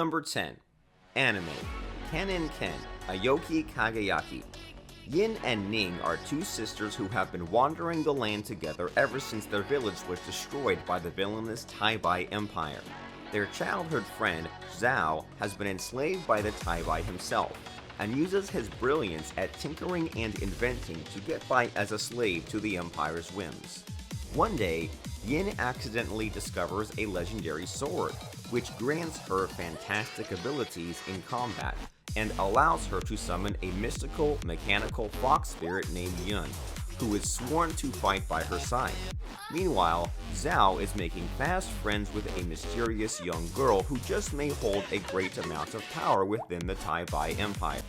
Number 10. Anime. Ken and Ken, Aoki Kaguyayaki. Yin and Ning are two sisters who have been wandering the land together ever since their village was destroyed by the villainous Taibai Empire. Their childhood friend, Zhao, has been enslaved by the Taibai himself, and uses his brilliance at tinkering and inventing to get by as a slave to the Empire's whims. One day, Yin accidentally discovers a legendary sword, which grants her fantastic abilities in combat, and allows her to summon a mystical, mechanical fox spirit named Yun, who is sworn to fight by her side. Meanwhile, Zhao is making fast friends with a mysterious young girl who just may hold a great amount of power within the Taibai Empire.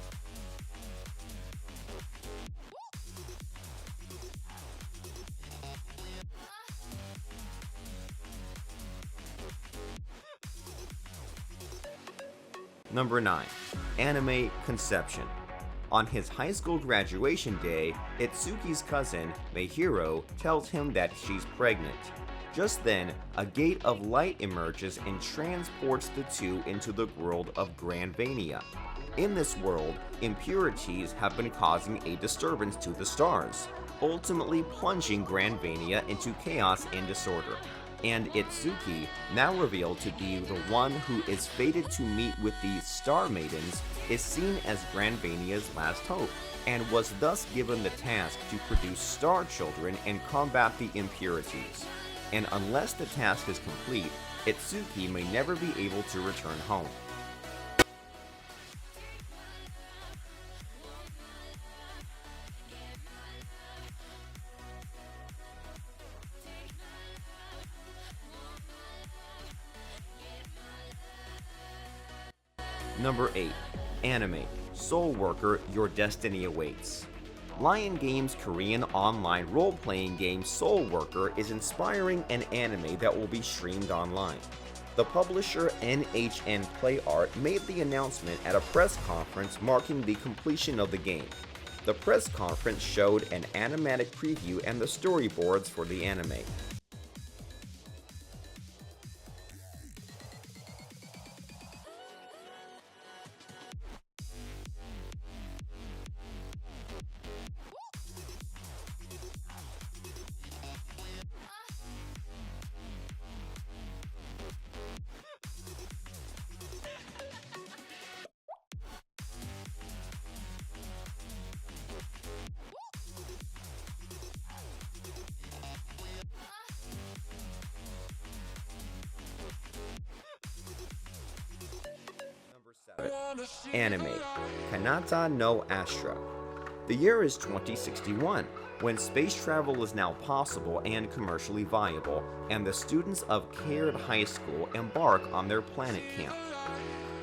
Number 9. Anime Concepcion. On his high school graduation day, Itsuki's cousin, Meihiro, tells him that she's pregnant. Just then, a gate of light emerges and transports the two into the world of Grandvania. In this world, impurities have been causing a disturbance to the stars, ultimately plunging Grandvania into chaos and disorder. And Itsuki, now revealed to be the one who is fated to meet with the Star Maidens, is seen as Grandvania's last hope, and was thus given the task to produce star children and combat the impurities. And unless the task is complete, Itsuki may never be able to return home. Number 8. Anime. Soul Worker, Your Destiny Awaits. Lion Games' Korean online role-playing game Soul Worker is inspiring an anime that will be streamed online. The publisher NHN PlayArt made the announcement at a press conference marking the completion of the game. The press conference showed an animatic preview and the storyboards for the anime. Anime. Kanata no Astra. The year is 2061, when space travel is now possible and commercially viable, and the students of Caird High School embark on their planet camp.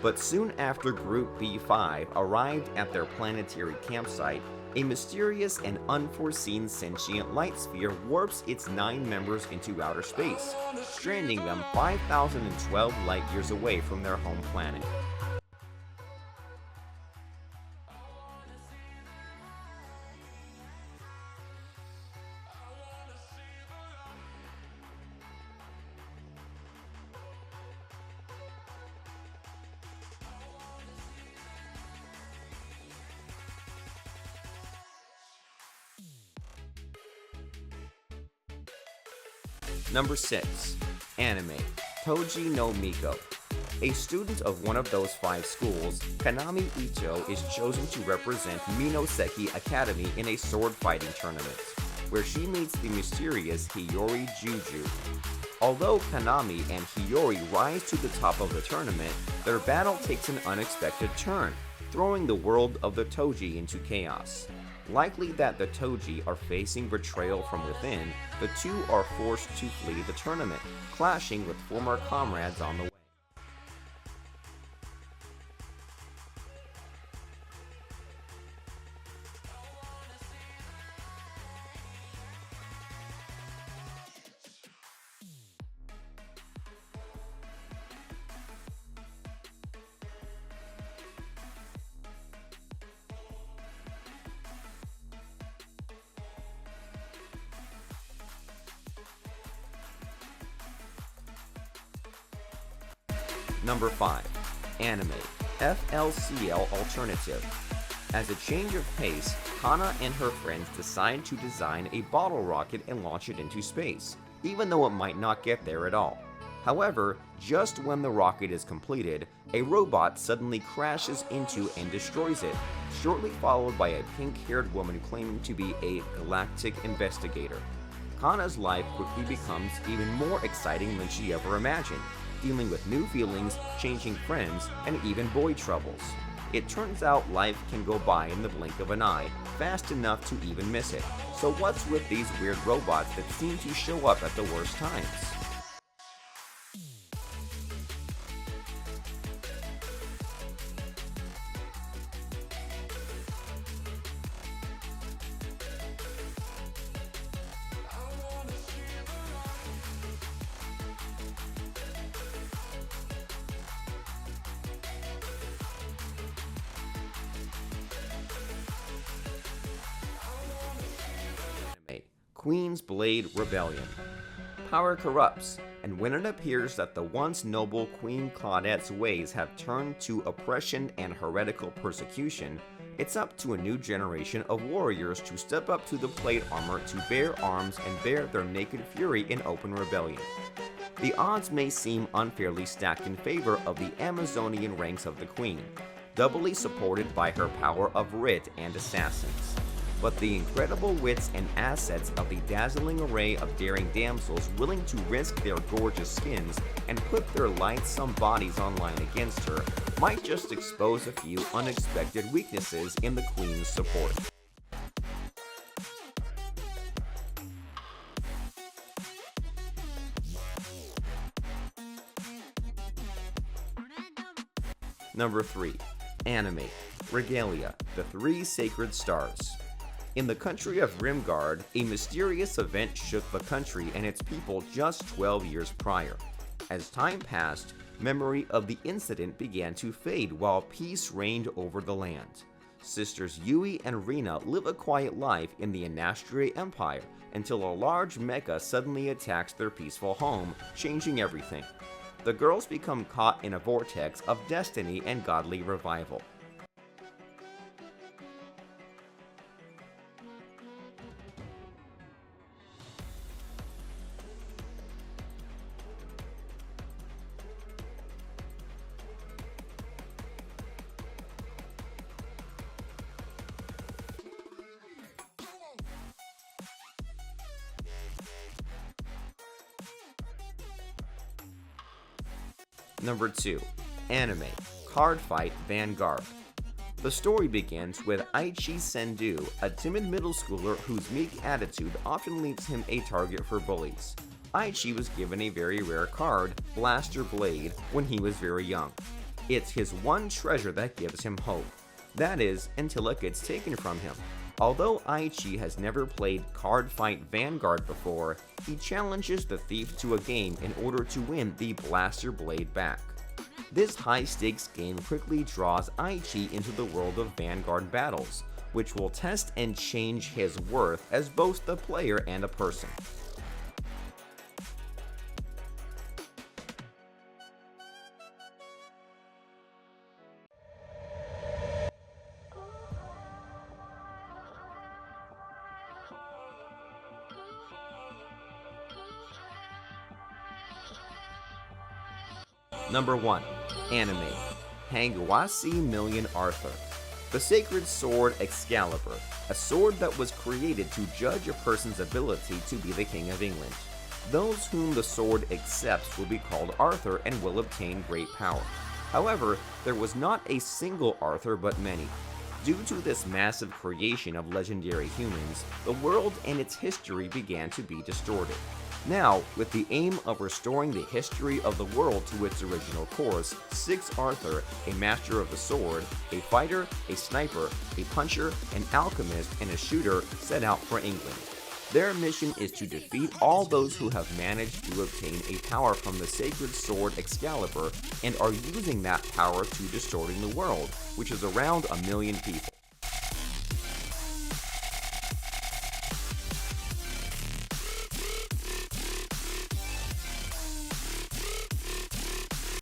But soon after Group B5 arrived at their planetary campsite, a mysterious and unforeseen sentient light sphere warps its 9 members into outer space, stranding them 5,012 light years away from their home planet. Number 6. Anime. Toji no Miko. A student of one of those 5 schools, Kanami Icho is chosen to represent Minoseki Academy in a sword fighting tournament, where she meets the mysterious Hiyori Juju. Although Kanami and Hiyori rise to the top of the tournament, their battle takes an unexpected turn, throwing the world of the Toji into chaos. Likely that the Toji are facing betrayal from within, the two are forced to flee the tournament, clashing with former comrades on the way. Number 5. Anime, FLCL Alternative. As a change of pace, Kana and her friends decide to design a bottle rocket and launch it into space, even though it might not get there at all. However, just when the rocket is completed, a robot suddenly crashes into and destroys it, shortly followed by a pink-haired woman claiming to be a galactic investigator. Kana's life quickly becomes even more exciting than she ever imagined, dealing with new feelings, changing friends, and even boy troubles. It turns out life can go by in the blink of an eye, fast enough to even miss it. So what's with these weird robots that seem to show up at the worst times? Queen's Blade Rebellion. Power corrupts, and when it appears that the once noble Queen Claudette's ways have turned to oppression and heretical persecution, it's up to a new generation of warriors to step up to the plate armor to bear arms and bear their naked fury in open rebellion. The odds may seem unfairly stacked in favor of the Amazonian ranks of the Queen, doubly supported by her power of writ and assassins. But the incredible wits and assets of the dazzling array of daring damsels willing to risk their gorgeous skins and put their lightsome bodies online against her might just expose a few unexpected weaknesses in the Queen's support. Number 3. Anime, Regalia, the Three Sacred Stars. In the country of Rimgard, a mysterious event shook the country and its people just 12 years prior. As time passed, memory of the incident began to fade while peace reigned over the land. Sisters Yui and Rina live a quiet life in the Anastria Empire until a large mecha suddenly attacks their peaceful home, changing everything. The girls become caught in a vortex of destiny and godly revival. Number 2. Anime, Card Fight Vanguard. The story begins with Aichi Sendu, a timid middle schooler whose meek attitude often leaves him a target for bullies. Aichi was given a very rare card, Blaster Blade, when he was very young. It's his one treasure that gives him hope. That is, until it gets taken from him. Although Aichi has never played Card Fight Vanguard before, he challenges the thief to a game in order to win the Blaster Blade back. This high-stakes game quickly draws Aichi into the world of Vanguard battles, which will test and change his worth as both a player and a person. Number 1. Anime, Hangwasi Million Arthur. The sacred sword Excalibur, a sword that was created to judge a person's ability to be the King of England. Those whom the sword accepts will be called Arthur and will obtain great power. However, there was not a single Arthur but many. Due to this massive creation of legendary humans, the world and its history began to be distorted. Now, with the aim of restoring the history of the world to its original course, 6 Arthur, a master of the sword, a fighter, a sniper, a puncher, an alchemist, and a shooter set out for England. Their mission is to defeat all those who have managed to obtain a power from the sacred sword Excalibur and are using that power to distorting the world, which is around 1 million people.